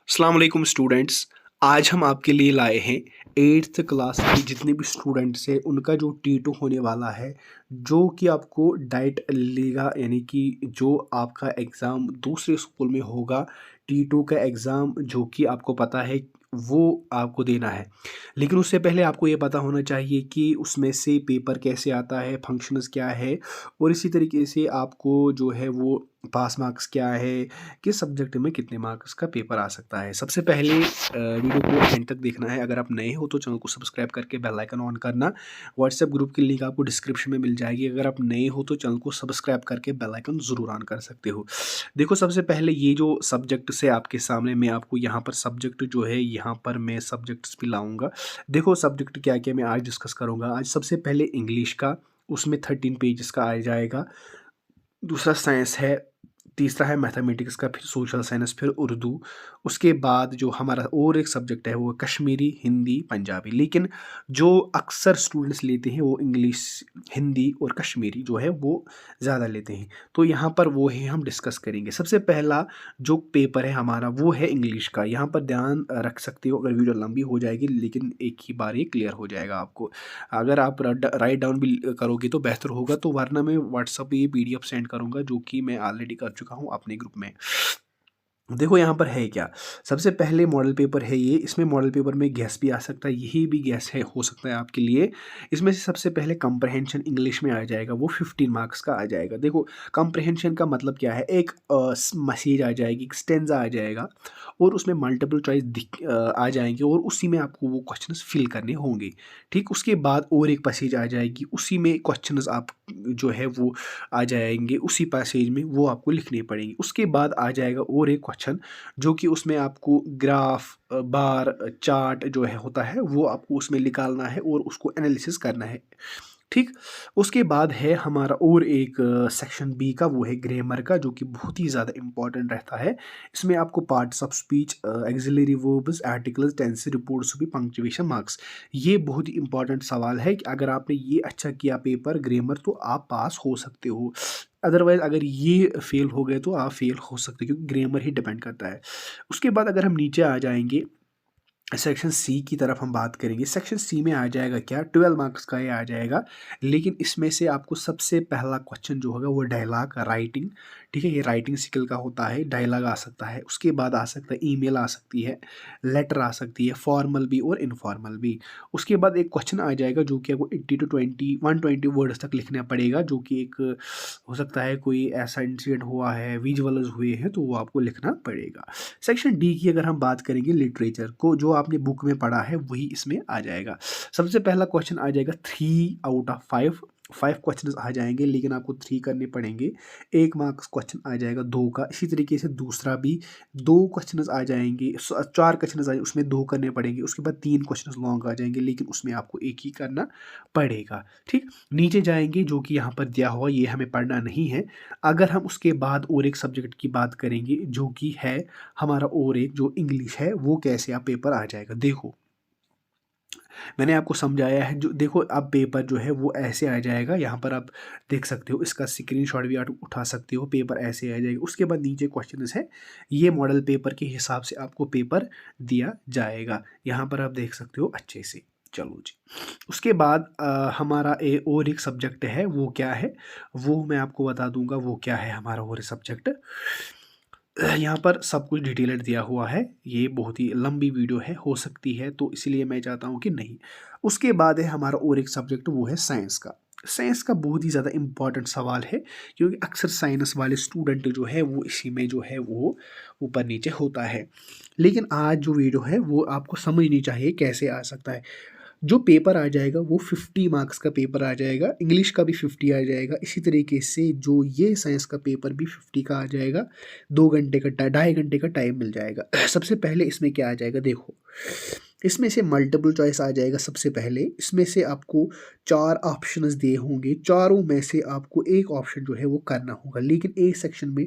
अस्सलाम वालेकुम स्टूडेंट्स। आज हम आपके लिए लाए हैं 8th क्लास के जितने भी स्टूडेंट्स हैं उनका जो T2 होने वाला है, जो कि आपको डाइट लेगा, यानी कि जो आपका एग्ज़ाम दूसरे स्कूल में होगा। T2 का एग्ज़ाम जो कि आपको पता है वो आपको देना है, लेकिन उससे पहले आपको ये पता होना चाहिए कि उसमें से पेपर कैसे आता है, फंक्शंस क्या है, और इसी तरीके से आपको जो है वो पास मार्क्स क्या है, किस सब्जेक्ट में कितने मार्क्स का पेपर आ सकता है। सबसे पहले वीडियो को एंड तक देखना है। अगर आप नए हो तो चैनल को सब्सक्राइब करके बेल आइकन ऑन करना। व्हाट्सएप ग्रुप की लिंक आपको डिस्क्रिप्शन में मिल जाएगी। अगर आप नए हो तो चैनल को सब्सक्राइब करके बेल आइकन ज़रूर ऑन कर सकते हो। देखो, सबसे पहले ये जो सब्जेक्ट से आपके सामने, मैं आपको यहाँ पर सब्जेक्ट जो है, यहाँ पर मैं सब्जेक्ट्स भी लाऊँगा। देखो सब्जेक्ट क्या-क्या मैं आज डिस्कस करूँगा। आज सबसे पहले इंग्लिश का, उसमें 13 पेजेस का आ जाएगा। दूसरा साइंस है, तीसरा है मैथमेटिक्स का, फिर सोशल साइंस, फिर उर्दू। उसके बाद जो हमारा और एक सब्जेक्ट है वो कश्मीरी, हिंदी, पंजाबी। लेकिन जो अक्सर स्टूडेंट्स लेते हैं वो इंग्लिश, हिंदी और कश्मीरी जो है वो ज़्यादा लेते हैं। तो यहाँ पर वो है, हम डिस्कस करेंगे। सबसे पहला जो पेपर है हमारा वो है इंग्लिश का। यहाँ पर ध्यान रख सकते हो, अगर वीडियो लंबी हो जाएगी लेकिन एक ही बार ये क्लियर हो जाएगा आपको। अगर आप राइट डाउन भी करोगे तो बेहतर होगा, तो वरना मैं व्हाट्सएप पे ये पीडीएफ सेंड करूँगा, जो कि मैं ऑलरेडी कर चुका हूँ अपने ग्रुप में। देखो यहाँ पर है क्या। सबसे पहले मॉडल पेपर है ये। इसमें मॉडल पेपर में गैस भी आ सकता है, यही भी गैस है, हो सकता है आपके लिए। इसमें से सबसे पहले कंप्रहेंशन इंग्लिश में आ जाएगा, वो 15 मार्क्स का आ जाएगा। देखो, कंप्रहेंशन का मतलब क्या है, एक मैसेज आ जाएगी, एक स्टेंजा आ जाएगा, और उसमें मल्टीपल चॉइस आ जाएंगे, और उसी में आपको वो क्वेश्चंस फिल करने होंगे। ठीक, उसके बाद और एक पैसेज आ जाएगी, उसी में क्वेश्चंस आप जो है वो आ जाएंगे, उसी पैसेज में वो आपको लिखने पड़ेंगे। उसके बाद आ जाएगा और एक क्वेश्चन, जो कि उसमें आपको ग्राफ, बार चार्ट जो है होता है वो आपको उसमें निकालना है और उसको एनालिसिस करना है। ठीक, उसके बाद है हमारा और एक सेक्शन बी का, वो है ग्रामर का, जो कि बहुत ही ज़्यादा इंपॉर्टेंट रहता है। इसमें आपको parts of speech, auxiliary verbs, articles, tense, reports भी, पंक्चुएशन मार्क्स। ये बहुत ही इंपॉर्टेंट सवाल है कि अगर आपने ये अच्छा किया पेपर ग्रामर तो आप पास हो सकते हो। अदरवाइज़ अगर ये फेल हो गए तो आप फेल हो सकते हो, क्योंकि ग्रामर ही डिपेंड करता है। उसके बाद अगर हम नीचे आ जाएंगे, सेक्शन सी की तरफ हम बात करेंगे। सेक्शन सी में आ जाएगा क्या, 12 मार्क्स का ये आ जाएगा। लेकिन इसमें से आपको सबसे पहला क्वेश्चन जो होगा वो डायलॉग राइटिंग। ठीक है, ये राइटिंग स्किल का होता है। डायलॉग आ सकता है, उसके बाद आ सकता है ईमेल, आ सकती है लेटर, आ सकती है फॉर्मल भी और इनफॉर्मल भी। उसके बाद एक क्वेश्चन आ जाएगा जो कि आपको 80 टू 20 120 वर्ड्स तक लिखना पड़ेगा, जो कि एक हो सकता है कोई ऐसा इंसिडेंट हुआ है, विजुअल्स हुए हैं, तो वो आपको लिखना पड़ेगा। सेक्शन डी की अगर हम बात करेंगे, लिटरेचर को जो आपने बुक में पढ़ा है वही इसमें आ जाएगा। सबसे पहला क्वेश्चन आ जाएगा 3 आउट ऑफ 5। 5 क्वेश्चन आ जाएंगे, लेकिन आपको 3 करने पड़ेंगे। 1 मार्क्स क्वेश्चन आ जाएगा 2 का। इसी तरीके से दूसरा भी 2 क्वेश्चन आ जाएंगे, 4 क्वेश्चन आ जाएंगे, उसमें 2 करने पड़ेंगे। उसके बाद 3 क्वेश्चन लॉन्ग आ जाएंगे, लेकिन उसमें आपको एक ही करना पड़ेगा। ठीक, नीचे जाएंगे, जो कि यहाँ पर दिया हुआ, ये हमें पढ़ना नहीं है। अगर हम उसके बाद और एक सब्जेक्ट की बात करेंगे, जो कि है हमारा और एक जो इंग्लिश है, वो कैसे आप पेपर आ जाएगा। देखो, मैंने आपको समझाया है। जो देखो, अब पेपर जो है वो ऐसे आ जाएगा। यहाँ पर आप देख सकते हो, इसका स्क्रीनशॉट भी आप उठा सकते हो। पेपर ऐसे आ जाएगा। उसके बाद नीचे क्वेश्चन है, ये मॉडल पेपर के हिसाब से आपको पेपर दिया जाएगा। यहाँ पर आप देख सकते हो अच्छे से। चलो जी, उसके बाद हमारा और एक सब्जेक्ट है, वो क्या है वो मैं आपको बता दूंगा। वो क्या है हमारा और सब्जेक्ट, यहाँ पर सब कुछ डिटेल्ड दिया हुआ है। ये बहुत ही लंबी वीडियो है, हो सकती है, तो इसलिए मैं चाहता हूँ कि नहीं। उसके बाद है हमारा और एक सब्जेक्ट, वो है साइंस का। साइंस का बहुत ही ज़्यादा इम्पॉर्टेंट सवाल है, क्योंकि अक्सर साइंस वाले स्टूडेंट जो है वो इसी में जो है वो ऊपर नीचे होता है। लेकिन आज जो वीडियो है वो आपको समझनी चाहिए कैसे आ सकता है। जो पेपर आ जाएगा वो 50 मार्क्स का पेपर आ जाएगा, इंग्लिश का भी 50 आ जाएगा। इसी तरीके से जो ये साइंस का पेपर भी 50 का आ जाएगा। 2 घंटे का 2.5 घंटे का टाइम मिल जाएगा। सबसे पहले इसमें क्या आ जाएगा, देखो, इसमें से मल्टीपल चॉइस आ जाएगा। सबसे पहले इसमें से आपको 4 ऑप्शंस दिए होंगे, चारों में से आपको एक ऑप्शन जो है वो करना होगा। लेकिन एक सेक्शन में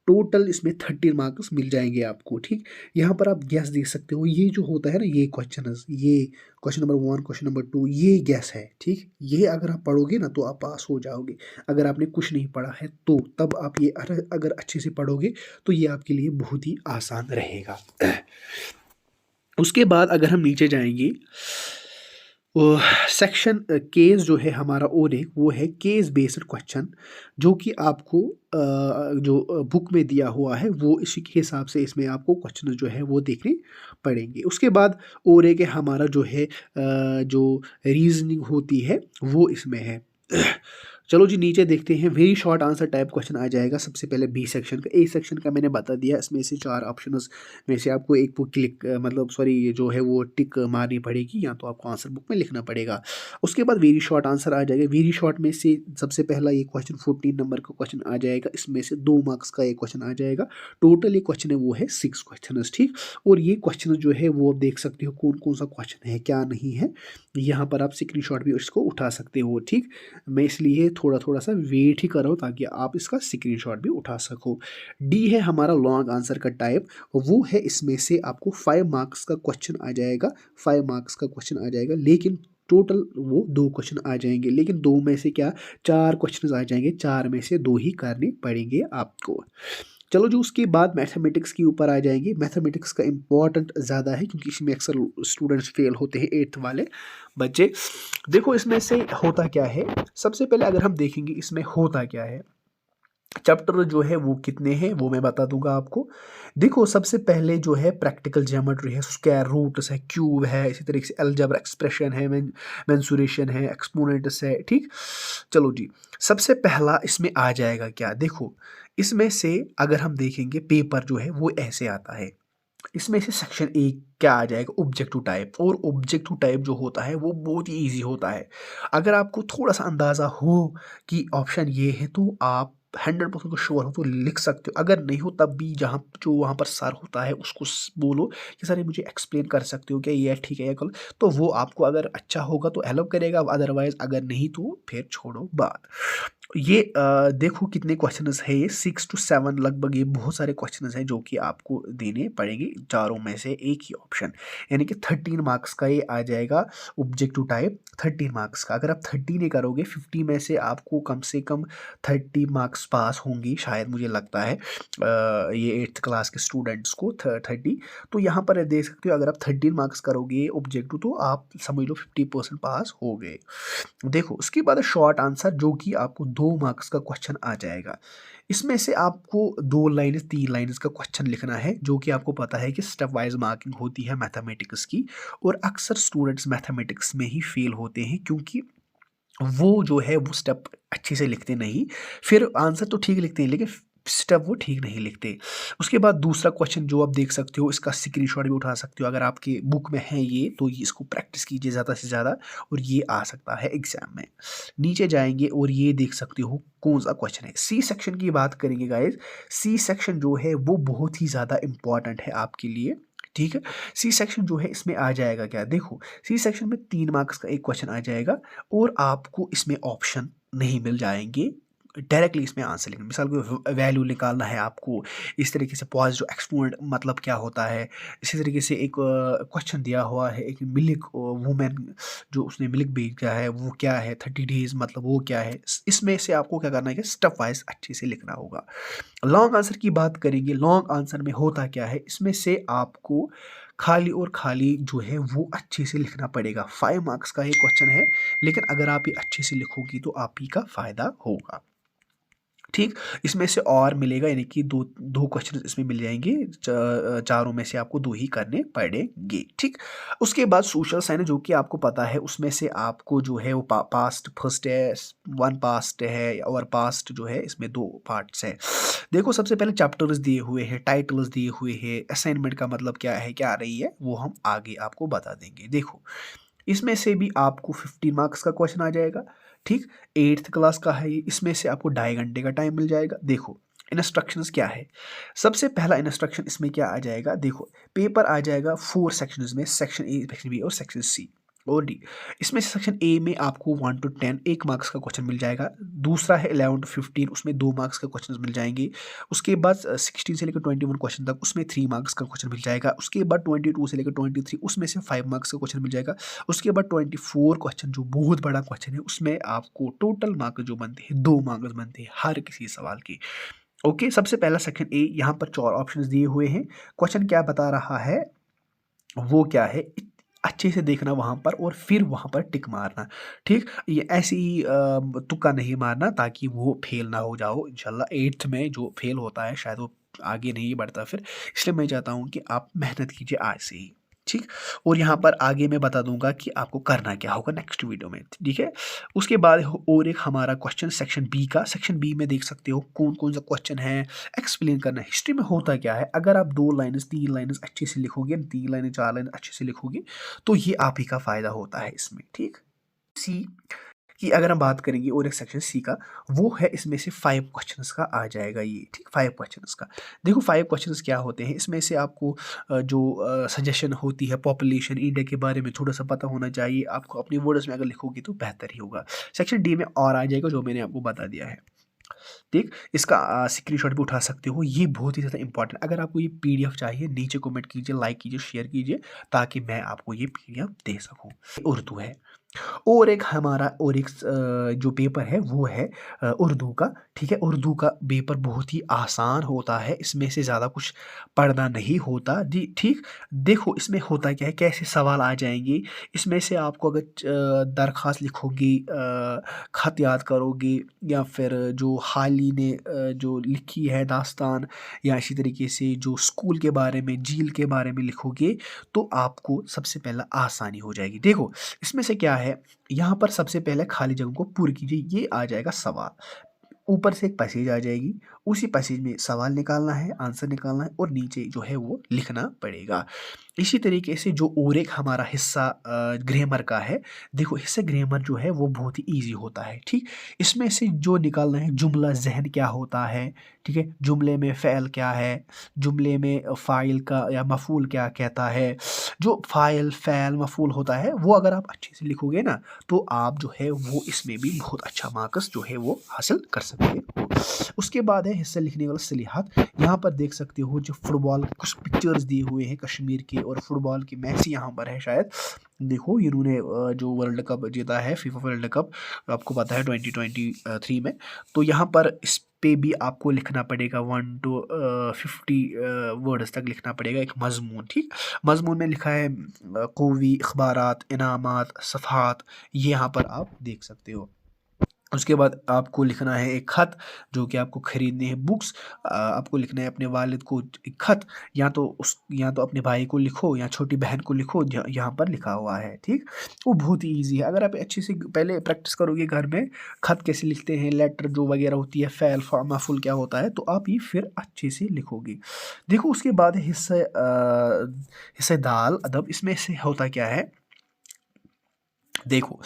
टोटल इसमें 13 मार्क्स मिल जाएंगे आपको। ठीक, यहाँ पर आप गैस देख सकते हो, ये जो होता है ना, ये क्वेश्चन, ये क्वेश्चन नंबर 1, क्वेश्चन नंबर 2, ये गैस है। ठीक, ये अगर आप पढ़ोगे ना तो आप पास हो जाओगे। अगर आपने कुछ नहीं पढ़ा है तो तब आप ये अगर अच्छे से पढ़ोगे तो ये आपके लिए बहुत ही आसान रहेगा। उसके बाद अगर हम नीचे जाएंगे, सेक्शन केस जो है हमारा, और एक वो है केस बेस्ड क्वेश्चन, जो कि आपको जो बुक में दिया हुआ है वो इसी के हिसाब से इसमें आपको क्वेश्चन जो है वो देखने पड़ेंगे। उसके बाद और एक है हमारा जो है जो रीजनिंग होती है वो इसमें है। चलो जी नीचे देखते हैं, very short answer type question आ जाएगा। सबसे पहले बी सेक्शन का, ए सेक्शन का मैंने बता दिया, इसमें से 4 ऑप्शंस में से आपको एक को क्लिक मतलब सॉरी ये जो है वो टिक मारनी पड़ेगी, या तो आपको आंसर बुक में लिखना पड़ेगा। उसके बाद वेरी शॉर्ट आंसर आ जाएगा। वेरी शॉर्ट में से सबसे पहला ये क्वेश्चन 14 नंबर का क्वेश्चन आ जाएगा, इसमें से 2 मार्क्स का एक क्वेश्चन आ जाएगा। टोटल ये क्वेश्चन है वो है 6 क्वेश्चन। ठीक, और ये क्वेश्चन जो है वो आप देख सकते हो कौन कौन सा क्वेश्चन है क्या नहीं है, यहाँ पर आप स्क्रीनशॉट भी इसको उठा सकते हो। ठीक, मैं इसलिए थोड़ा सा वेट ही कर रहा हूँ ताकि आप इसका स्क्रीनशॉट भी उठा सको। डी है हमारा लॉन्ग आंसर का टाइप, वो है इसमें से आपको 5 मार्क्स का क्वेश्चन आ जाएगा, 5 मार्क्स का क्वेश्चन आ जाएगा, लेकिन टोटल वो 2 क्वेश्चन आ जाएंगे, लेकिन 2 में से क्या 4 क्वेश्चन आ जाएंगे, 4 में से 2 ही करने पड़ेंगे आपको। चलो जो उसके बाद मैथमेटिक्स के ऊपर आ जाएंगे। मैथमेटिक्स का इम्पोर्टेंट ज़्यादा है क्योंकि इसमें अक्सर स्टूडेंट्स फेल होते हैं, 8th वाले बच्चे। देखो इसमें से होता क्या है, सबसे पहले अगर हम देखेंगे इसमें होता क्या है, चैप्टर जो है वो कितने हैं वो मैं बता दूंगा आपको। देखो सबसे पहले जो है प्रैक्टिकल ज्योमेट्री है, स्क्वायर रूट्स है, क्यूब है, इसी तरीके से अलजेब्रा एक्सप्रेशन है, मेंसुरेशन है, एक्सपोनेंट्स है। ठीक, चलो जी सबसे पहला इसमें आ जाएगा क्या, देखो इसमें से अगर हम देखेंगे पेपर जो है वो ऐसे आता है। इसमें से सेक्शन 1 क्या आ जाएगा, ऑब्जेक्टिव टाइप, और ऑब्जेक्टिव टाइप जो होता है वो बहुत ही इजी होता है। अगर आपको थोड़ा सा अंदाज़ा हो कि ऑप्शन ये है तो आप 100% को श्योर हो तो लिख सकते हो। अगर नहीं हो तब भी जहाँ जो वहाँ पर सर होता है उसको बोलो कि सर ये मुझे एक्सप्लेन कर सकते हो क्या, ये ठीक है या गलत, तो वो आपको अगर अच्छा होगा तो हेल्प करेगा, अदरवाइज अगर नहीं तो फिर छोड़ो बात। ये देखो कितने क्वेश्चंस है, ये 6 to 7 लगभग, ये बहुत सारे क्वेश्चंस हैं जो कि आपको देने पड़ेंगे, चारों में से एक ही ऑप्शन, यानी कि 13 मार्क्स का ये आ जाएगा ऑब्जेक्टिव टाइप, 13 मार्क्स का। अगर आप 30 नहीं करोगे, 50 में से आपको कम से कम 30 मार्क्स पास होंगी शायद, मुझे लगता है ये 8th क्लास के स्टूडेंट्स को 30। तो यहाँ पर देख सकते हो अगर आप 13 मार्क्स करोगे ऑब्जेक्टिव तो आप समझ लो 50% पास हो गए। देखो उसके बाद शॉर्ट आंसर जो कि आपको 2 मार्क्स का क्वेश्चन आ जाएगा। इसमें से आपको 2 लाइन 3 लाइन्स का क्वेश्चन लिखना है, जो कि आपको पता है कि स्टेप वाइज मार्किंग होती है मैथमेटिक्स की, और अक्सर स्टूडेंट्स मैथमेटिक्स में ही फेल होते हैं क्योंकि वो जो है वो स्टेप अच्छे से लिखते नहीं, फिर आंसर तो ठीक लिखते हैं लेकिन स्टेप वो ठीक नहीं लिखते। उसके बाद दूसरा क्वेश्चन जो आप देख सकते हो, इसका स्क्रीनशॉट भी उठा सकते हो, अगर आपके बुक में है ये तो ये इसको प्रैक्टिस कीजिए ज़्यादा से ज़्यादा, और ये आ सकता है एग्जाम में। नीचे जाएंगे और ये देख सकते हो कौन सा क्वेश्चन है। सी सेक्शन की बात करेंगे गाइज, सी सेक्शन जो है वो बहुत ही ज़्यादा इंपॉर्टेंट है आपके लिए। ठीक है, सी सेक्शन जो है इसमें आ जाएगा क्या, देखो सी सेक्शन में 3 मार्क्स का एक क्वेश्चन आ जाएगा, और आपको इसमें ऑप्शन नहीं मिल जाएंगे, डायरेक्टली इसमें आंसर लिखना। मिसाल को वैल्यू निकालना है आपको, इस तरीके से पॉजिटिव एक्सपोनेंट मतलब क्या होता है, इसी तरीके से एक क्वेश्चन दिया हुआ है, एक मिल्क वुमेन जो उसने मिल्क भेजा है वो क्या है, 30 डेज मतलब वो क्या है। इसमें से आपको क्या करना है कि स्टेप वाइज अच्छे से लिखना होगा। लॉन्ग आंसर की बात करेंगे, लॉन्ग आंसर में होता क्या है, इसमें से आपको खाली और खाली जो है वो अच्छे से लिखना पड़ेगा। 5 मार्क्स का ये क्वेश्चन है, लेकिन अगर आप ये अच्छे से लिखोगी तो आप ही का फ़ायदा होगा। ठीक, इसमें से और मिलेगा, यानी कि दो दो क्वेश्चन इसमें मिल जाएंगे, चारों में से आपको 2 ही करने पड़ेंगे। ठीक, उसके बाद सोशल साइंस जो कि आपको पता है, उसमें से आपको जो है वो पास्ट फर्स्ट है, 1 पास्ट है, और पास्ट जो है इसमें 2 पार्ट्स है। देखो सबसे पहले चैप्टर्स दिए हुए हैं, टाइटल्स दिए हुए हैं, असाइनमेंट का मतलब क्या है क्या आ रही है वो हम आगे आपको बता देंगे। देखो इसमें से भी आपको 15 मार्क्स का क्वेश्चन आ जाएगा। ठीक, 8th क्लास का है ये, इसमें से आपको 2.5 घंटे का टाइम मिल जाएगा। देखो इंस्ट्रक्शंस क्या है, सबसे पहला इंस्ट्रक्शन इसमें क्या आ जाएगा, देखो पेपर आ जाएगा 4 सेक्शंस में, सेक्शन ए, सेक्शन बी और सेक्शन सी। और डी। इसमें से सेक्शन ए में आपको 1 to 10 1 मार्क्स का क्वेश्चन मिल जाएगा। दूसरा है 11 to 15, उसमें 2 मार्क्स का क्वेश्चन मिल जाएंगे। उसके बाद 16 से लेकर 21 क्वेश्चन तक उसमें 3 मार्क्स का क्वेश्चन मिल जाएगा। उसके बाद 22 से लेकर 23 उसमें से 5 मार्क्स का क्वेश्चन मिल जाएगा। उसके बाद 24 क्वेश्चन जो बहुत बड़ा क्वेश्चन है, उसमें आपको टोटल मार्क्स जो बनते हैं 2 मार्क्स बनते हैं हर किसी सवाल के। ओके, सबसे पहला सेक्शन ए, यहाँ पर 4 ऑप्शंस दिए हुए हैं। क्वेश्चन क्या बता रहा है वो क्या है, अच्छे से देखना वहाँ पर और फिर वहाँ पर टिक मारना। ठीक, ये ऐसे ही तुक्का नहीं मारना ताकि वो फेल ना हो जाओ। इंशाल्लाह 8th में जो फेल होता है शायद वो आगे नहीं बढ़ता फिर, इसलिए मैं चाहता हूँ कि आप मेहनत कीजिए आज से ही। ठीक, और यहाँ पर आगे मैं बता दूंगा कि आपको करना क्या होगा नेक्स्ट वीडियो में। ठीक है, उसके बाद और एक हमारा क्वेश्चन सेक्शन बी का। सेक्शन बी में देख सकते हो कौन कौन सा क्वेश्चन है, एक्सप्लेन करना है हिस्ट्री में होता क्या है। अगर आप 2 लाइन्स 3 लाइन्स अच्छे से लिखोगे, 3 लाइनें 4 लाइन अच्छे से लिखोगे तो ये आप ही का फायदा होता है इसमें। ठीक, सी कि अगर हम बात करेंगे और एक सेक्शन सी का, वो है इसमें से 5 क्वेश्चंस का आ जाएगा ये। ठीक, 5 क्वेश्चंस का। देखो 5 क्वेश्चंस क्या होते हैं, इसमें से आपको जो सजेशन होती है पॉपुलेशन इंडिया के बारे में थोड़ा सा पता होना चाहिए। आपको अपने वर्ड्स में अगर लिखोगे तो बेहतर ही होगा। सेक्शन डी में और आ जाएगा जो मैंने आपको बता दिया है। ठीक, इसका स्क्रीनशॉट भी उठा सकते हो, ये बहुत ही ज़्यादा इंपॉर्टेंट। अगर आपको ये पीडीएफ चाहिए नीचे कमेंट कीजिए, लाइक कीजिए, शेयर कीजिए ताकि मैं आपको ये पीडीएफ दे सकूं। उर्दू है, और एक हमारा और एक जो पेपर है वो है उर्दू का। ठीक है, उर्दू का पेपर बहुत ही आसान होता है, इसमें से ज़्यादा कुछ पढ़ना नहीं होता जी। ठीक, देखो इसमें होता क्या है, कैसे सवाल आ जाएंगे। इसमें से आपको अगर दरख्वास्त लिखोगे, ख़त याद करोगे, या फिर जो हाली ने जो लिखी है दास्तान, या इसी तरीके से जो स्कूल के बारे में, झील के बारे में लिखोगे तो आपको सबसे पहला आसानी हो जाएगी। देखो इसमें से क्या है, यहाँ पर सबसे पहले खाली जगह को पूरी कीजिए, ये आ जाएगा सवाल। ऊपर से एक पैसेज आ जाएगी, उसी पैसेज में सवाल निकालना है, आंसर निकालना है और नीचे जो है वो लिखना पड़ेगा। इसी तरीके से जो और एक हमारा हिस्सा ग्रामर का है, देखो हिस्सा ग्रामर जो है वो बहुत ही ईजी होता है। ठीक, इसमें से जो निकालना है, जुमला ज़हन क्या होता है। ठीक है, जुमले में फ़ेल क्या है, जुमले में फ़ाइल का या मफ़ूल क्या कहता है। जो फ़ाइल फ़ेल मफ़ूल होता है वो अगर आप अच्छे से लिखोगे ना तो आप जो है वो इसमें भी बहुत अच्छा मार्क्स जो है वो हासिल कर सकते हो। उसके बाद है हिस्सा लिखने वाला सलीहात। यहाँ पर देख सकते हो जो फुटबॉल कुछ पिक्चर्स दिए हुए हैं कश्मीर के, और फुटबॉल की मैच यहाँ पर है शायद। देखो इन्होंने जो वर्ल्ड कप जीता है, फीफा वर्ल्ड कप, आपको पता है 2023 में। तो यहाँ पर इस पे भी आपको लिखना पड़ेगा 1 to 50 वर्ड्स तक लिखना पड़ेगा एक मजमून। ठीक, मजमून में लिखा है कौवी, अखबारात, इनामात, सफ़हात, ये यहाँ पर आप देख सकते हो। उसके बाद आपको लिखना है एक ख़त जो कि आपको ख़रीदने हैं बुक्स। आपको लिखना है अपने वालिद को एक ख़त, या तो अपने भाई को लिखो या छोटी बहन को लिखो, यहाँ पर लिखा हुआ है। ठीक, वो बहुत ही ईजी है। अगर आप अच्छे से पहले प्रैक्टिस करोगे घर में ख़त कैसे लिखते हैं, लेटर जो वगैरह होती है, फ़ैल मफ़ूल क्या होता है, तो आप ये फिर अच्छे से लिखोगे। देखो उसके बाद हिस्सा दाल अदब। इसमें से होता क्या है, देखो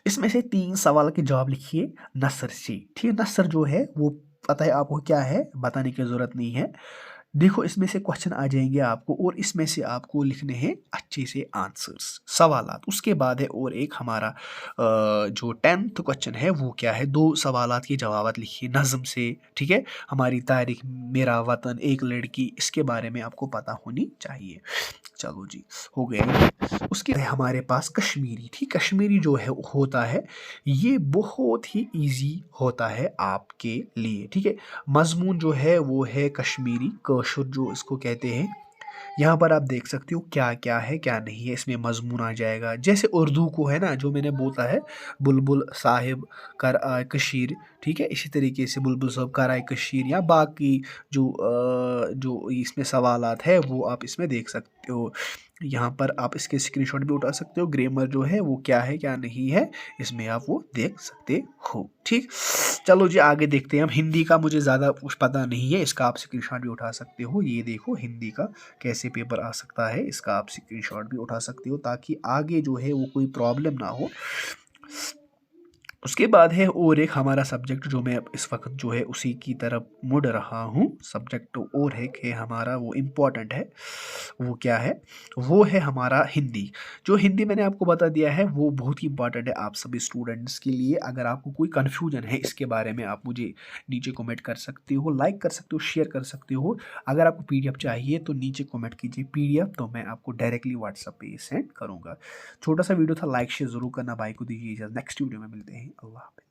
इसमें से 3 सवाल के जवाब लिखिए नसर से। ठीक है, नसर जो है वो पता है आपको क्या है, बताने की ज़रूरत नहीं है। देखो इसमें से क्वेश्चन आ जाएंगे आपको और इसमें से आपको लिखने हैं अच्छे से आंसर्स, सवालात। उसके बाद है और एक हमारा जो 10th क्वेश्चन है वो क्या है, 2 सवालात के जवाब लिखिए नज़म से। ठीक है, हमारी तारीख, मेरा वतन, एक लड़की, इसके बारे में आपको पता होनी चाहिए। चलो जी, हो गया। उसके हमारे पास कश्मीरी। ठीक, कश्मीरी जो है होता है ये बहुत ही इजी होता है आपके लिए। ठीक है, मजमून जो है वो है कश्मीरी कशुर जो इसको कहते हैं। यहाँ पर आप देख सकते हो क्या क्या है क्या नहीं है, इसमें मजमून आ जाएगा। जैसे उर्दू को है ना, जो मैंने बोला है बुलबुल साहिब कर आए कशीर। ठीक है, इसी तरीके से बुलबुल साहब कर आए कशीर, या बाकी जो इसमें सवालात है वो आप इसमें देख सकते हो। यहाँ पर आप इसके स्क्रीनशॉट भी उठा सकते हो, ग्रामर जो है वो क्या है क्या नहीं है इसमें आप वो देख सकते हो। ठीक, चलो जी आगे देखते हैं हम। हिंदी का मुझे ज़्यादा कुछ पता नहीं है, इसका आप स्क्रीनशॉट भी उठा सकते हो। ये देखो हिंदी का कैसे पेपर आ सकता है, इसका आप स्क्रीनशॉट भी उठा सकते हो ताकि आगे जो है वो कोई प्रॉब्लम ना हो। उसके बाद है और एक हमारा सब्जेक्ट जो मैं अब इस वक्त जो है उसी की तरफ मुड़ रहा हूँ। सब्जेक्ट और है कि हमारा वो इम्पोर्टेंट है। वो क्या है? वो है हमारा हिंदी। जो हिंदी मैंने आपको बता दिया है वो बहुत ही इंपॉर्टेंट है आप सभी स्टूडेंट्स के लिए। अगर आपको कोई कन्फ्यूजन है इसके बारे में आप मुझे नीचे कमेंट कर सकते हो, लाइक कर सकते हो, शेयर कर सकते हो। अगर आपको पीडीएफ चाहिए तो नीचे कमेंट कीजिए पीडीएफ, तो मैं आपको डायरेक्टली व्हाट्सएप पे सेंड करूँगा। छोटा सा वीडियो था, लाइक शेयर ज़रूर करना। भाई को दीजिए इजाज़त, नेक्स्ट वीडियो में मिलते हैं। अल्लाह हाफ़िज़।